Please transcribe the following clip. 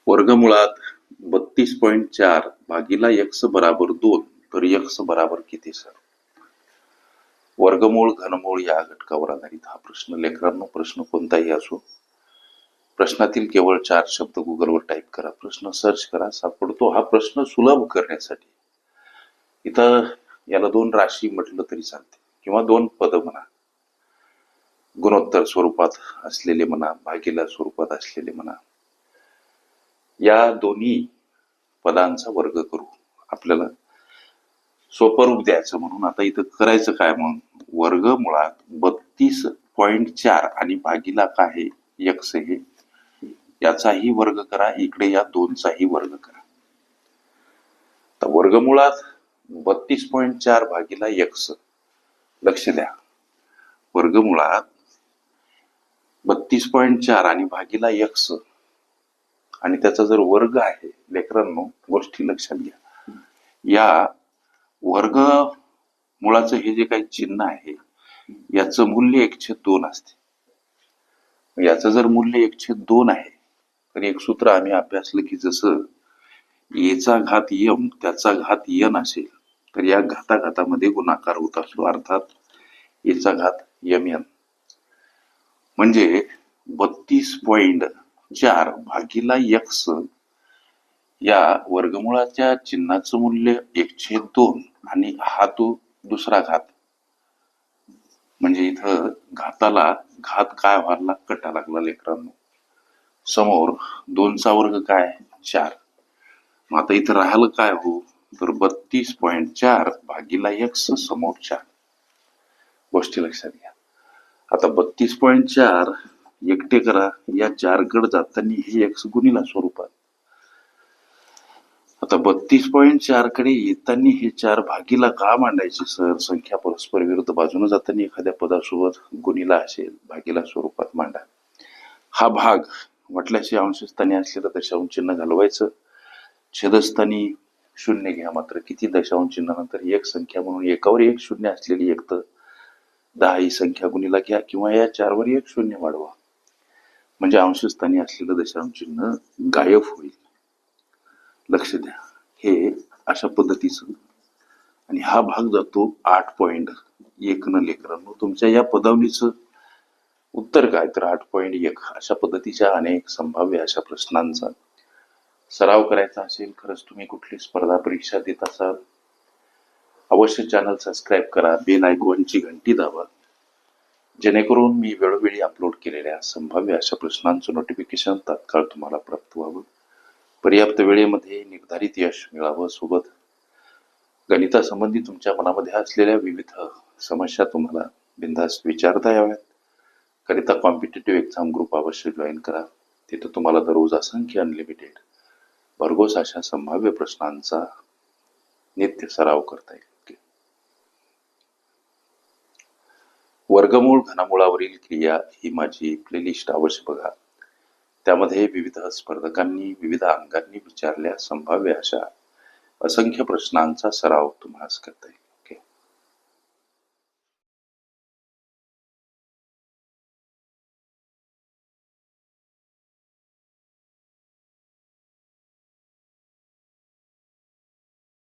वर्गमुळात 32.4 भागीला x बराबर 2 तर x बराबर किती सर? वर्गमूळ घनमूळ या घटकावर आधारित हा प्रश्न. लेकरांनो, प्रश्न कोणताही असो, प्रश्नातील केवळ 4 शब्द गुगलवर टाईप करा, प्रश्न सर्च करा, सापडतो. हा प्रश्न सुलभ करण्यासाठी इथं याला 2 राशी म्हटलं तरी चालते किंवा 2 पद म्हणा, गुणोत्तर स्वरूपात असलेले म्हणा, भागीला स्वरूपात असलेले म्हणा, या दोन्ही पदांचा वर्ग करू. आपल्याला सोपं रूप द्यायचं म्हणून आता इथं करायचं काय, मग वर्गमुळात 32.4 आणि भागीला काय आहे x हे, याचाही वर्ग करा, इकडे या 2चाही वर्ग करा. तर वर्गमुळात 32.4 भागीला x, लक्ष द्या, वर्गमुळात 32.4 आणि भागीला x आणि त्याचा जर वर्ग आहे, लेकरांनो गोष्टी लक्षात घ्या, या वर्ग मुळाचं हे जे काही चिन्ह आहे याचं मूल्य 1/2 असते. याचं जर मूल्य 1/2 आहे तर एक सूत्र आम्ही अभ्यासलं की जसं एचा घात यम त्याचा घात यन असेल तर या घाताघातामध्ये गुणाकार होत असतो, अर्थात एचा घात यम यन. म्हणजे 32.4 भागीला x या वर्गमुळाच्या चिन्हाचं मूल्य 1/2 आणि हा तो दुसरा घात, म्हणजे इथं घाताला घात काय व्हायला, कटा लागला लेकरांनो. समोर 2चा वर्ग काय 4, मग आता इथं राहिलं काय हो, तर 32.4 भागीला x समोर 4. गोष्टी लक्षात घ्या. आता 32.4 एकटे करा, या 4 कडे जाताना हे x गुणिला स्वरूपात. आता 32.4 कडे येताना हे 4 भागीला का मांडायचे सर? संख्या परस्पर विरुद्ध बाजूने जाताना एखाद्या पदासोबत गुणिला असेल, भागीला स्वरूपात मांडा. हा भाग म्हटल्याशी अंशस्थानी असलेलं दशांश चिन्ह घालवायचं, छेदस्थानी 0 घ्या. मात्र किती दशांश चिन्हानंतर एक संख्या म्हणून एकावर 1 शून्य असलेली एक तर 10 ही संख्या गुणिला घ्या किंवा या 4 वर 1 शून्य वाढवा, म्हणजे अंशस्थानी असलेलं दशांश चिन्ह गायब होईल. लक्ष द्या, हे अशा पद्धतीचं. आणि हा भाग जातो 8.1 न लेकरांनो. तुमच्या या पदावलीचं उत्तर काय, तर 8.1. अशा पद्धतीच्या अनेक संभाव्य अशा प्रश्नांचा सराव करायचा असेल, खरंच तुम्ही कुठली स्पर्धा परीक्षा देत असाल, अवश्य चॅनल सबस्क्राईब करा, बेल आयकॉनची घंटी दाबा, जेणेकरून मी वेळोवेळी अपलोड केलेल्या संभाव्य अशा प्रश्नांचं नोटिफिकेशन तात्काळ तुम्हाला प्राप्त व्हावं, पर्याप्त वेळेमध्ये निर्धारित यश मिळावं. सोबत गणितासंबंधी तुमच्या मनामध्ये असलेल्या विविध समस्या तुम्हाला बिनधास्त विचारता याव्यात, करिता कॉम्पिटेटिव्ह एक्झाम ग्रुप अवश्य जॉईन करा. तिथं तुम्हाला दररोज असंख्य अनलिमिटेड भरघोस अशा संभाव्य प्रश्नांचा नित्य सराव करता येईल. वर्गमूळ घनमुळावरील क्रिया ही माझी प्लेलिस्ट अवश्य बघा. त्यामध्ये विविध स्पर्धकांनी विविध अंगांनी विचारल्या संभाव्य अशा असंख्य प्रश्नांचा सराव तुम्हाला करता येईल.